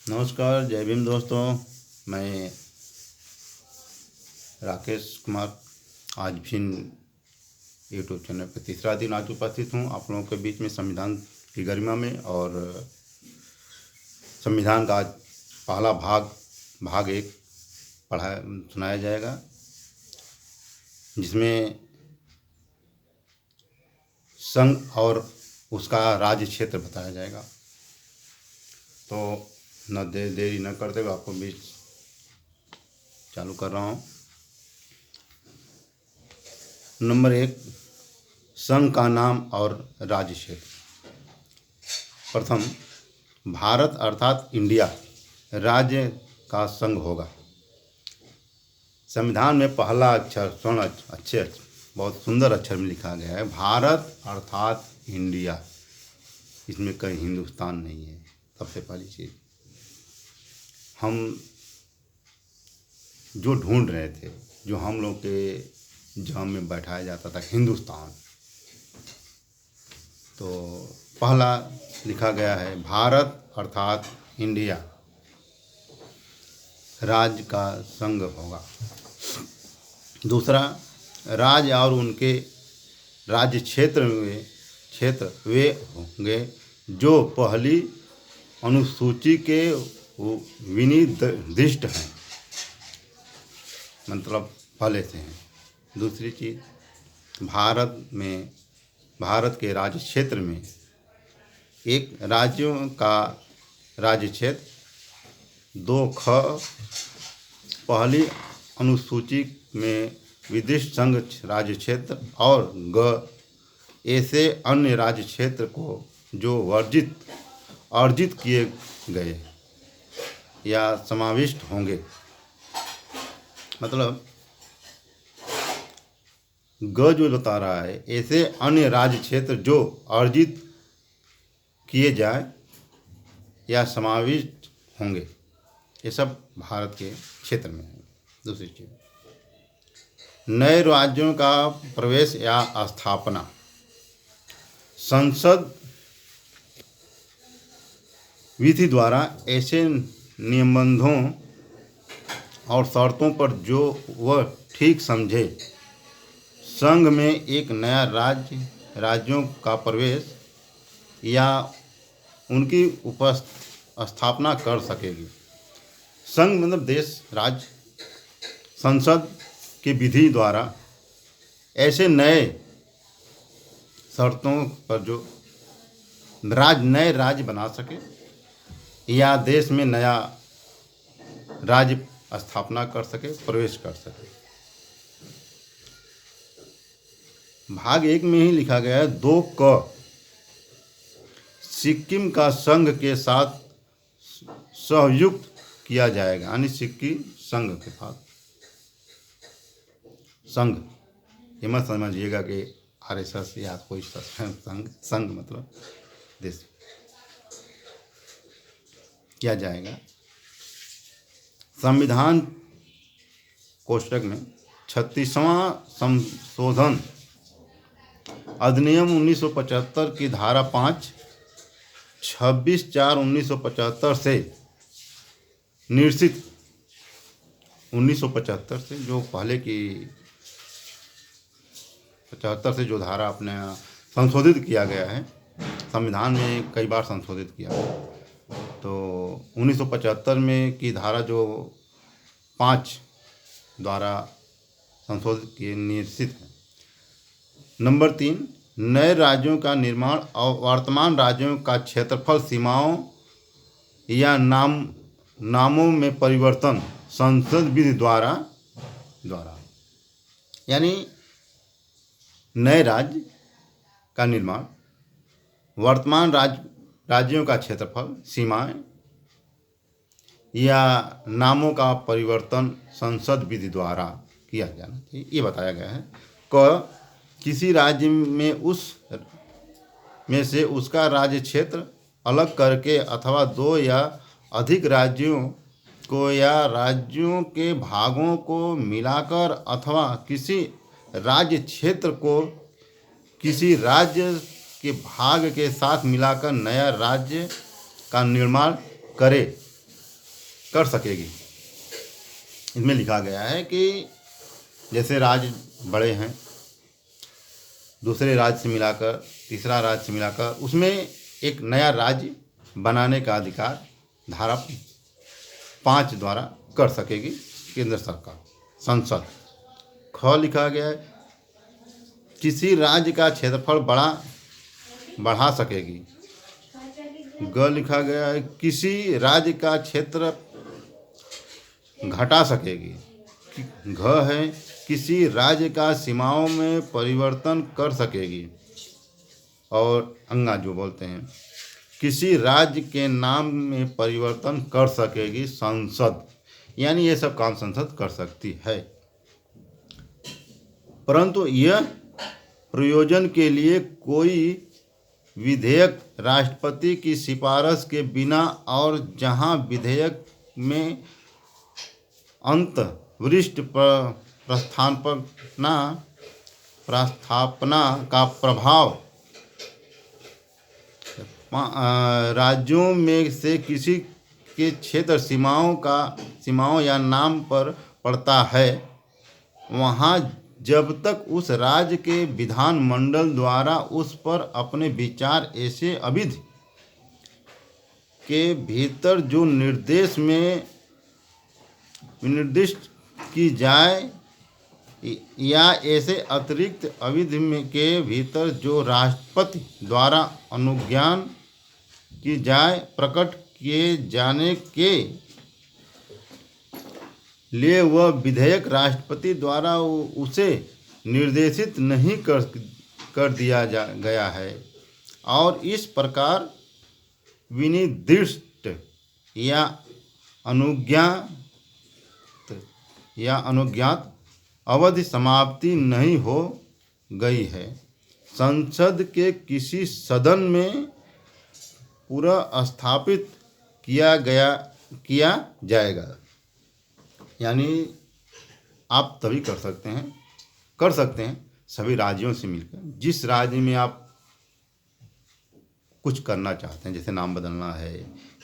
नमस्कार, जय भीम दोस्तों। मैं राकेश कुमार आज फिर यूट्यूब चैनल पर तीसरा दिन आज उपस्थित हूँ आप लोगों के बीच में संविधान की गरिमा में। और संविधान का आज पहला भाग एक सुनाया जाएगा, जिसमें संघ और उसका राज्य क्षेत्र बताया जाएगा। तो न देरी न करते हुए आपको बीच चालू कर रहा हूँ। नंबर 1, संघ का नाम और राज्य क्षेत्र। प्रथम, भारत अर्थात इंडिया राज्य का संघ होगा। संविधान में पहला अक्षर स्वर्ण अच्छे बहुत सुंदर अक्षर में लिखा गया है, भारत अर्थात इंडिया। इसमें कहीं हिंदुस्तान नहीं है। सबसे पहली चीज़ हम जो ढूंढ रहे थे, जो हम लोग के जाम में बैठाया जाता था हिंदुस्तान, तो पहला लिखा गया है भारत अर्थात इंडिया राज्य का संघ होगा। दूसरा, राज्य और उनके राज्य क्षेत्र वे होंगे जो पहली अनुसूची के विनिर्दिष्ट हैं, मतलब पहले से हैं। दूसरी चीज़, भारत के राज्य क्षेत्र में एक राज्यों का राज्य क्षेत्र 2ख पहली अनुसूची में विदिष्ट संघ राज्य क्षेत्र और ग ऐसे अन्य राज्य क्षेत्र को जो अर्जित किए गए या समाविष्ट होंगे। मतलब ग जो बता रहा है, ऐसे अन्य राज्य क्षेत्र जो अर्जित किए जाए या समाविष्ट होंगे, ये सब भारत के क्षेत्र में है। दूसरी चीज़, नए राज्यों का प्रवेश या स्थापना। संसद विधि द्वारा ऐसे निबंधों और शर्तों पर जो वह ठीक समझे, संघ में एक नया राज्यों का प्रवेश या उनकी स्थापना कर सकेगी। संघ मतलब देश, राज्य। संसद की विधि द्वारा ऐसे नए शर्तों पर जो नए राज्य बना सके या देश में नया राज्य स्थापना कर सके, प्रवेश कर सके। भाग 1 में ही लिखा गया है 2क सिक्किम का संघ के साथ सहयुक्त किया जाएगा, यानी सिक्किम संघ के साथ संघ। ये मत समझिएगा कि आरएसएस या कोई संघ मतलब देश किया जाएगा। संविधान कोष्टक में 36वां संशोधन अधिनियम 1975 की धारा 5 26/4/1975 से निर्सित 1975 से जो पहले की 75 से जो धारा अपने संशोधित किया गया है, संविधान में कई बार संशोधित किया है, तो 1975 में की धारा जो 5 द्वारा संशोधित की निर्सित है। नंबर 3, नए राज्यों का निर्माण और वर्तमान राज्यों का क्षेत्रफल सीमाओं या नामों में परिवर्तन संसद विधि द्वारा यानी नए राज्य का निर्माण, वर्तमान राज्यों का क्षेत्रफल, सीमाएं या नामों का परिवर्तन संसद विधि द्वारा किया जाना चाहिए, ये बताया गया है। क किसी राज्य में से उसका राज्य क्षेत्र अलग करके अथवा 2 या अधिक राज्यों को या राज्यों के भागों को मिलाकर अथवा किसी राज्य क्षेत्र को किसी राज्य के भाग के साथ मिलाकर नया राज्य का निर्माण करे कर सकेगी। इसमें लिखा गया है कि जैसे राज्य बड़े हैं, दूसरे राज्य से मिलाकर, तीसरा राज्य से मिलाकर उसमें एक नया राज्य बनाने का अधिकार धारा 5 द्वारा कर सकेगी केंद्र सरकार, संसद। ख लिखा गया है किसी राज्य का क्षेत्रफल बढ़ा सकेगी। ग लिखा गया है किसी राज्य का क्षेत्र घटा सकेगी। घ है किसी राज्य का सीमाओं में परिवर्तन कर सकेगी। और अंगा जो बोलते हैं किसी राज्य के नाम में परिवर्तन कर सकेगी संसद। यानी ये सब काम संसद कर सकती है, परंतु यह प्रयोजन के लिए कोई विधेयक राष्ट्रपति की सिफारिश के बिना और जहां विधेयक में अंतर्वरिष्ठ प्रस्थापना का प्रभाव राज्यों में से किसी के क्षेत्र सीमाओं या नाम पर पड़ता है, वहाँ जब तक उस राज्य के विधानमंडल द्वारा उस पर अपने विचार ऐसे अविधि के भीतर जो निर्दिष्ट की जाए या ऐसे अतिरिक्त अविधि के भीतर जो राष्ट्रपति द्वारा अनुज्ञान की जाए, प्रकट किए जाने के लिए वह विधेयक राष्ट्रपति द्वारा उसे निर्देशित नहीं कर दिया गया है और इस प्रकार विनिर्दिष्ट या अनुज्ञात अवधि समाप्ति नहीं हो गई है, संसद के किसी सदन में पूरा स्थापित किया जाएगा। यानी आप तभी कर सकते हैं सभी राज्यों से मिलकर। जिस राज्य में आप कुछ करना चाहते हैं, जैसे नाम बदलना है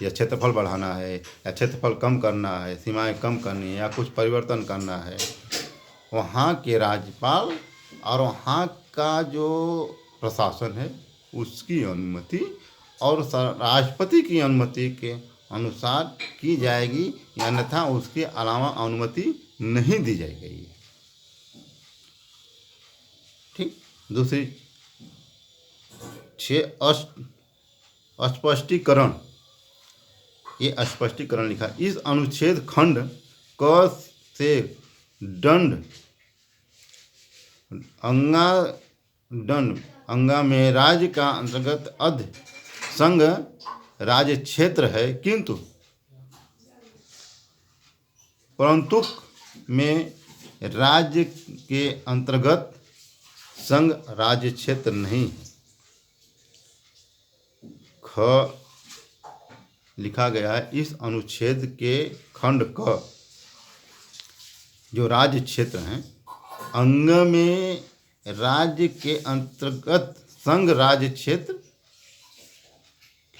या क्षेत्रफल बढ़ाना है या क्षेत्रफल कम करना है, सीमाएं कम करनी है या कुछ परिवर्तन करना है, वहाँ के राज्यपाल और वहाँ का जो प्रशासन है उसकी अनुमति और राष्ट्रपति की अनुमति के अनुसार की जाएगी, अन्यथा उसके अलावा अनुमति नहीं दी जाएगी। ठीक। दूसरी 6 स्पष्टीकरण। ये स्पष्टीकरण लिखा, इस अनुच्छेद खंड क से दंड अंगा में राज्य का अंतर्गत अध संघ राज्य क्षेत्र है, किंतु परंतु में राज्य के अंतर्गत संघ राज्य क्षेत्र नहीं है। ख लिखा गया है, इस अनुच्छेद के खंड क जो राज्य क्षेत्र हैं, अंग में राज्य के अंतर्गत संघ राज्य क्षेत्र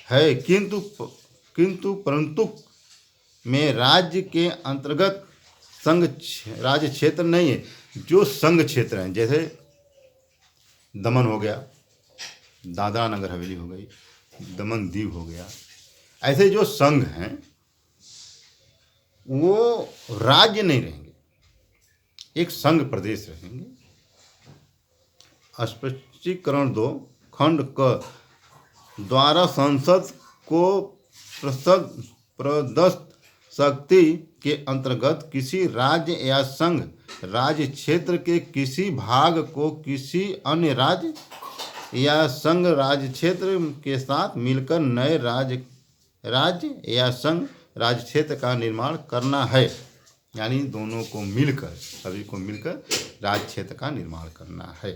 है, किंतु परंतु में राज्य के अंतर्गत संघ राज्य क्षेत्र नहीं है। जो संघ क्षेत्र हैं, जैसे दमन हो गया, दादरा नगर हवेली हो गई, दमन दीव हो गया, ऐसे जो संघ हैं वो राज्य नहीं रहेंगे, एक संघ प्रदेश रहेंगे। स्पष्टीकरण 2 खंड क द्वारा संसद को प्रदत्त शक्ति के अंतर्गत किसी राज्य या संघ राज्य क्षेत्र के किसी भाग को किसी अन्य राज्य या संघ राज्य क्षेत्र के साथ मिलकर नए राज्य या संघ राज्य क्षेत्र का निर्माण करना है। यानी दोनों को मिलकर, सभी को मिलकर राज्य क्षेत्र का निर्माण करना है।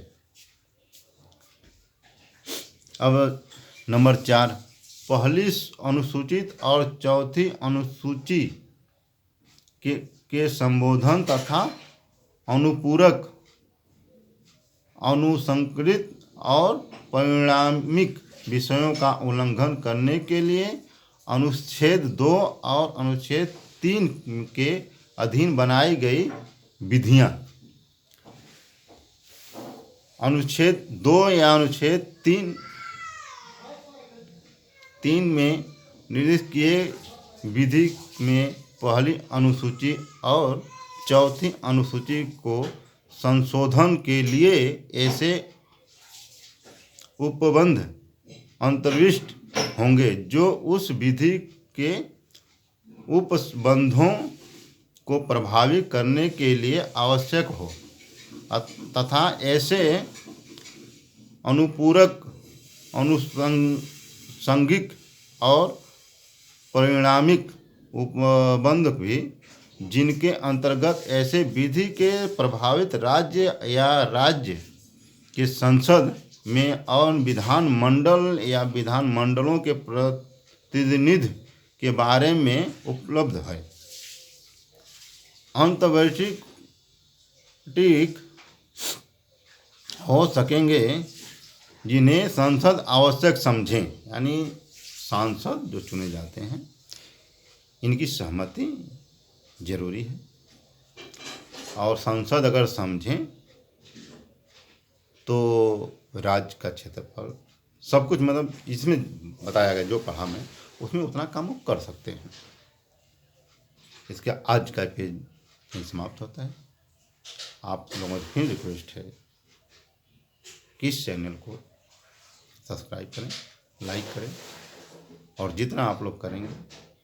अब नंबर 4, पहली अनुसूचित और चौथी अनुसूची के संबोधन तथा अनुपूरक, अनुसंकृत और परिणामिक विषयों का उल्लंघन करने के लिए अनुच्छेद 2 और अनुच्छेद 3 के अधीन बनाई गई विधियां, अनुच्छेद 2 या अनुच्छेद 3 में निर्दिष्ट किए विधि में पहली अनुसूची और चौथी अनुसूची को संशोधन के लिए ऐसे उपबंध अंतर्विष्ट होंगे जो उस विधि के उपबंधों को प्रभावी करने के लिए आवश्यक हो तथा ऐसे अनुपूरक, अनुषंगिक और परिणामिक उपबंध भी जिनके अंतर्गत ऐसे विधि के प्रभावित राज्य या राज्य के संसद में और विधान मंडल या विधान मंडलों के प्रतिनिधि के बारे में उपलब्ध है, अंतर्वैयक्तिक हो सकेंगे जिन्हें संसद आवश्यक समझे। यानी सांसद जो चुने जाते हैं इनकी सहमति जरूरी है, और संसद अगर समझें तो राज्य का क्षेत्रफल सब कुछ, मतलब इसमें बताया गया जो पढ़ा मैं उसमें उतना काम वो कर सकते हैं। इसके आज का पेज यहीं समाप्त होता है। आप लोगों से फिर रिक्वेस्ट है कि इस चैनल को सब्सक्राइब करें, लाइक करें, और जितना आप लोग करेंगे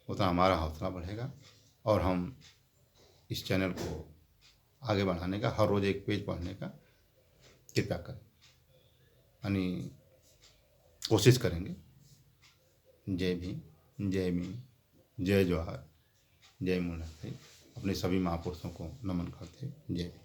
उतना हमारा हौसला बढ़ेगा और हम इस चैनल को आगे बढ़ाने का, हर रोज़ एक पेज पढ़ने का कृपया करें, यानी कोशिश करेंगे। जय भीम, जय भीम, जय जोहार, जय मुन्ना भाई। अपने सभी महापुरुषों को नमन करते, जय भीम।